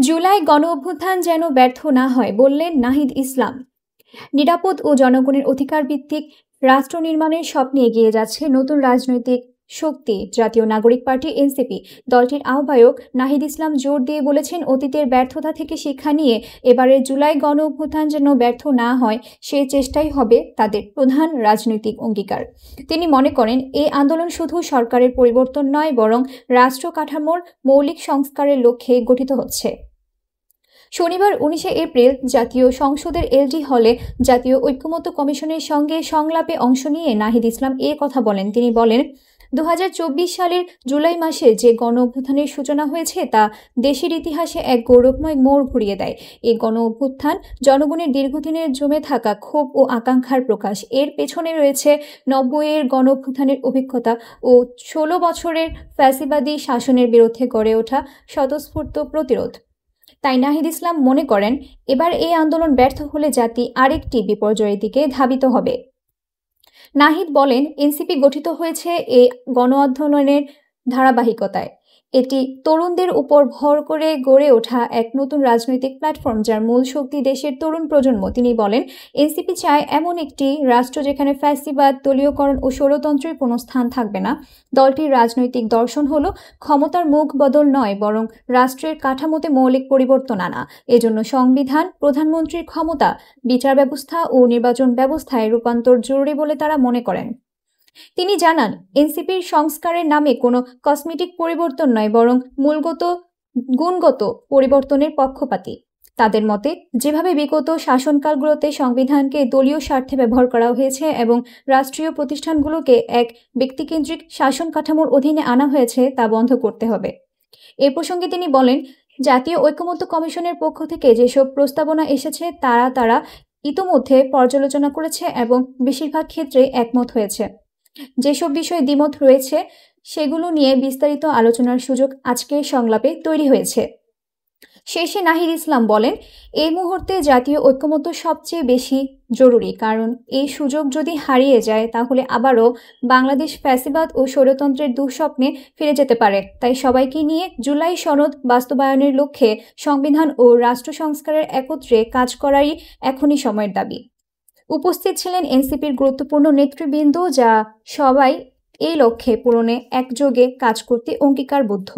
জুলাই গণ অভ্যুত্থান যেন ব্যর্থ না হয় বললেন নাহিদ ইসলাম। নিরাপদ ও জনগণের অধিকার ভিত্তিক রাষ্ট্র নির্মাণের স্বপ্নে এগিয়ে যাচ্ছে নতুন রাজনৈতিক শক্তি জাতীয় নাগরিক পার্টি এনসিপি। দলটির আহ্বায়ক নাহিদ ইসলাম জোর দিয়ে বলেছেন, অতীতের ব্যর্থতা থেকে শিক্ষা নিয়ে এবারের জুলাই গণ অভ্যুত্থান যেন ব্যর্থ না হয় সেই চেষ্টাই হবে তাদের প্রধান রাজনৈতিক অঙ্গীকার। তিনি মনে করেন, এই আন্দোলন শুধু সরকারের পরিবর্তন নয়, বরং রাষ্ট্র কাঠামোর মৌলিক সংস্কারের লক্ষ্যে গঠিত হচ্ছে। শনিবার 19 এপ্রিল জাতীয় সংসদের এলডি হলে জাতীয় ঐক্যমত্য কমিশনের সঙ্গে সংলাপে অংশ নিয়ে নাহিদ ইসলাম এ কথা বলেন। তিনি বলেন, 2024 সালের জুলাই মাসে যে গণ অভ্যুত্থানের সূচনা হয়েছে তা দেশের ইতিহাসে এক গৌরবময় মোড় ঘুরিয়ে দেয়। এই গণ অভ্যুত্থান জনগণের দীর্ঘদিনের জমে থাকা ক্ষোভ ও আকাঙ্ক্ষার প্রকাশ। এর পেছনে রয়েছে 90-এর গণ অভ্যুত্থানের অভিজ্ঞতা ও 16 বছরের ফ্যাসিবাদী শাসনের বিরুদ্ধে গড়ে ওঠা স্বতঃস্ফূর্ত প্রতিরোধ। তাই নাহিদ ইসলাম মনে করেন, এবার এই আন্দোলন ব্যর্থ হলে জাতি আরেকটি বিপর্যয়ের দিকে ধাবিত হবে। নাহিদ বলেন, এনসিপি গঠিত হয়েছে এই গণ আন্দোলনের ধারাবাহিকতায়। এটি তরুণদের উপর ভর করে গড়ে ওঠা এক নতুন রাজনৈতিক প্ল্যাটফর্ম, যার মূল শক্তি দেশের তরুণ প্রজন্ম। তিনি বলেন, এনসিপি চায় এমন একটি রাষ্ট্র যেখানে ফ্যাসিবাদ, দলীয়করণ ও স্বৈরতন্ত্রের কোনো স্থান থাকবে না। দলটির রাজনৈতিক দর্শন হলো ক্ষমতার মুখ বদল নয়, বরং রাষ্ট্রের কাঠামোতে মৌলিক পরিবর্তন আনা। এজন্য সংবিধান, প্রধানমন্ত্রীর ক্ষমতা, বিচার ব্যবস্থা ও নির্বাচন ব্যবস্থায় রূপান্তর জরুরি বলে তারা মনে করেন। তিনি জানান, এনসিপির সংস্কারের নামে কোনো কসমেটিক পরিবর্তন নয়, বরং মূলগত গুণগত পরিবর্তনের পক্ষপাতী। তাদের মতে, যেভাবে বিগত শাসনকালগুলোতে সংবিধানকে দলীয় স্বার্থে ব্যবহার করা হয়েছে এবং রাষ্ট্রীয় প্রতিষ্ঠানগুলোকে এক ব্যক্তিকেন্দ্রিক শাসন কাঠামোর অধীনে আনা হয়েছে, তা বন্ধ করতে হবে। এ প্রসঙ্গে তিনি বলেন, জাতীয় ঐক্যমত্য কমিশনের পক্ষ থেকে যেসব প্রস্তাবনা এসেছে তারা ইতোমধ্যে পর্যালোচনা করেছে এবং বেশিরভাগ ক্ষেত্রে একমত হয়েছে। যেসব বিষয়ে দ্বিমত রয়েছে সেগুলো নিয়ে বিস্তারিত আলোচনার সুযোগ আজকের সংলাপে তৈরি হয়েছে। শেষে নাহিদ ইসলাম বলেন, এই মুহূর্তে জাতীয় ঐক্যমত্য সবচেয়ে বেশি জরুরি, কারণ এই সুযোগ যদি হারিয়ে যায় তাহলে আবারও বাংলাদেশ ফ্যাসিবাদ ও স্বৈরতন্ত্রের দুঃস্বপ্নে ফিরে যেতে পারে। তাই সবাইকে নিয়ে জুলাই সনদ বাস্তবায়নের লক্ষ্যে সংবিধান ও রাষ্ট্র সংস্কারের একত্রে কাজ করারই এখনই সময়ের দাবি। উপস্থিত ছিলেন এনসিপির গুরুত্বপূর্ণ নেতৃবৃন্দ, যা সবাই এই লক্ষ্যে পূরণে একযোগে কাজ করতে অঙ্গীকারবদ্ধ।